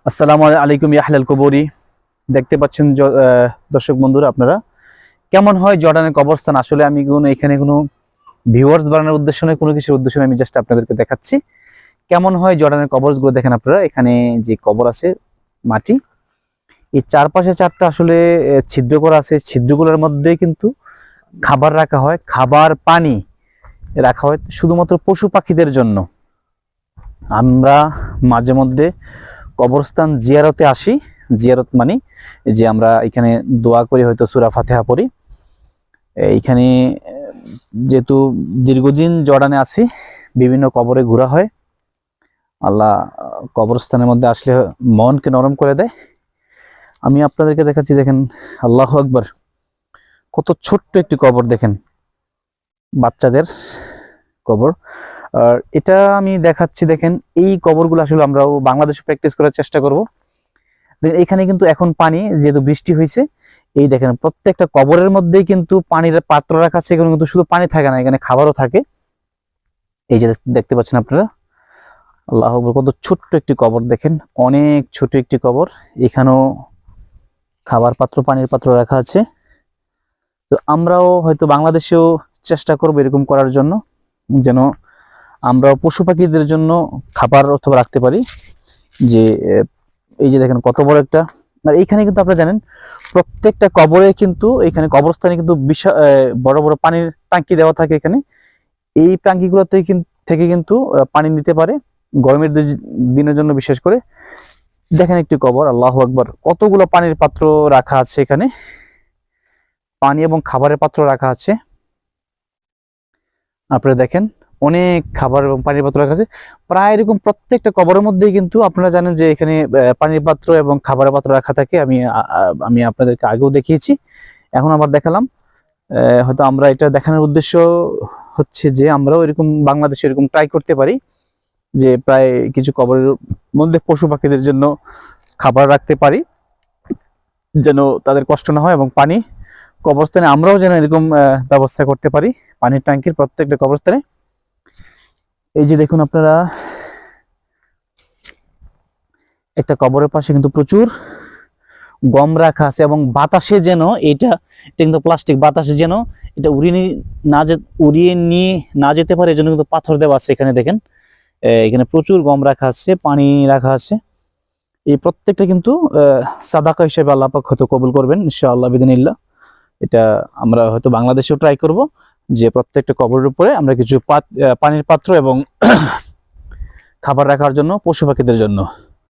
আসসালামু আলাইকুম ইয়া আহলাল কবরি। দেখতে পাচ্ছেন দর্শক বন্ধুরা, আপনারা কেমন হয় জর্ডানের কবরস্থান। আসলে আমি এখানে কোনো ভিউয়ার্স বানানোর উদ্দেশ্য নয়, কোনো কিছুর উদ্দেশ্য নয়, আমি জাস্ট আপনাদেরকে দেখাচ্ছি কেমন হয় জর্ডানের কবরগুলো। দেখেন আপনারা, এখানে যে কবর আছে মাটি, এই চারপাশে চারটা আসলে ছিদ্র করা আছে। ছিদ্রগুলোর মধ্যে কিন্তু খাবার রাখা হয়, খাবার পানি রাখা হয় শুধুমাত্র পশু পাখিদের জন্য। আমরা মাঝে মধ্যে কবরস্থান জিয়ারতে আসি। জিয়ারত মানে যে আমরা এখানে দোয়া করি, হয়তো সূরা ফাতিহা পড়ি। এইখানে যেহেতু দীর্ঘদিন জর্ডানে আছি, বিভিন্ন কবরে ঘোরা হয়। আল্লাহ কবরস্থানের মধ্যে আসলে মনকে নরম করে দেয়। আমি আপনাদেরকে দেখাচ্ছি, দেখেন আল্লাহু আকবার, কত ছোট্ট একটি কবর, দেখেন বাচ্চাদের কবর। আর এটা আমি দেখাচ্ছি, দেখেন এই কবরগুলো আসলে আমরাও বাংলাদেশে প্র্যাকটিস করার চেষ্টা করব। এখানে কিন্তু এখন পানি, যেহেতু বৃষ্টি হয়েছে, এই দেখেন প্রত্যেকটা কবরের মধ্যেই কিন্তু পানির পাত্র রাখা আছে। এখানে কিন্তু শুধু পানি থাকে না, এখানে খাবারও থাকে। এই যে দেখতে পাচ্ছেন আপনারা, আল্লাহ আকবার, কত ছোট্ট একটি কবর, দেখেন অনেক ছোট একটি কবর। এখানেও খাবার পাত্র, পানির পাত্র রাখা আছে। তো আমরাও হয়তো বাংলাদেশেও চেষ্টা করব এরকম করার জন্য, যেন আমরা পশু পাখিদের জন্য খাবার অথবা রাখতে পারি। যে এই যে দেখেন কত বড় একটা। আর এইখানে কিন্তু আপনারা জানেন, প্রত্যেকটা কবরে কিন্তু, এখানে কবরস্থানে কিন্তু বিশাল বড় বড় পানির ট্যাঙ্কি দেওয়া থাকে। এখানে এই ট্যাঙ্কিগুলো থেকে কিন্তু পানি নিতে পারে গরমের দিনের জন্য বিশেষ করে। দেখেন একটি কবর, আল্লাহু আকবার, কতগুলো পানির পাত্র রাখা আছে। এখানে পানি এবং খাবারের পাত্র রাখা আছে। আপনারা দেখেন অনেক খাবার এবং পানির পাত্র রাখা আছে। প্রায় এরকম প্রত্যেকটা কবরের মধ্যেই কিন্তু আপনারা জানেন যে এখানে পানির পাত্র এবং খাবারের পাত্র রাখা থাকে। আমি আপনাদেরকে আগেও দেখিয়েছি, এখন আবার দেখালাম। হয়তো আমরা এটা দেখানোর উদ্দেশ্য হচ্ছে যে আমরাও এরকম বাংলাদেশে এরকম ট্রাই করতে পারি, যে প্রায় কিছু কবরের মধ্যে পশু পাখিদের জন্য খাবার রাখতে পারি, যেন তাদের কষ্ট না হয়। এবং পানি কবরস্থানে আমরাও যেন এরকম ব্যবস্থা করতে পারি, পানির ট্যাঙ্কির প্রত্যেকটা কবরস্থানে। এই যে দেখুন আপনারা, একটা কবরের পাশে কিন্তু প্রচুর গম রাখা আছে, এবং বাতাসে যেন এটা কিন্তু প্লাস্টিক, বাতাসে যেন এটা উড়িয়ে নিয়ে না যেতে পারে, এজন্য কিন্তু পাথর দেওয়া আছে। এখানে দেখেন, এখানে প্রচুর গম রাখা আছে, পানি রাখা আছে। এই প্রত্যেকটা কিন্তু সাদাকা হিসেবে আল্লাহ পাক হয়তো কবুল করবেন ইনশাআল্লাহ বিদিনিল্লাহ। এটা আমরা হয়তো বাংলাদেশেও ট্রাই করব, যে প্রত্যেকটা কবরের উপরে আমরা কিছু পানির পাত্র এবং খাবার রাখার জন্য পশু পাখিদের জন্য।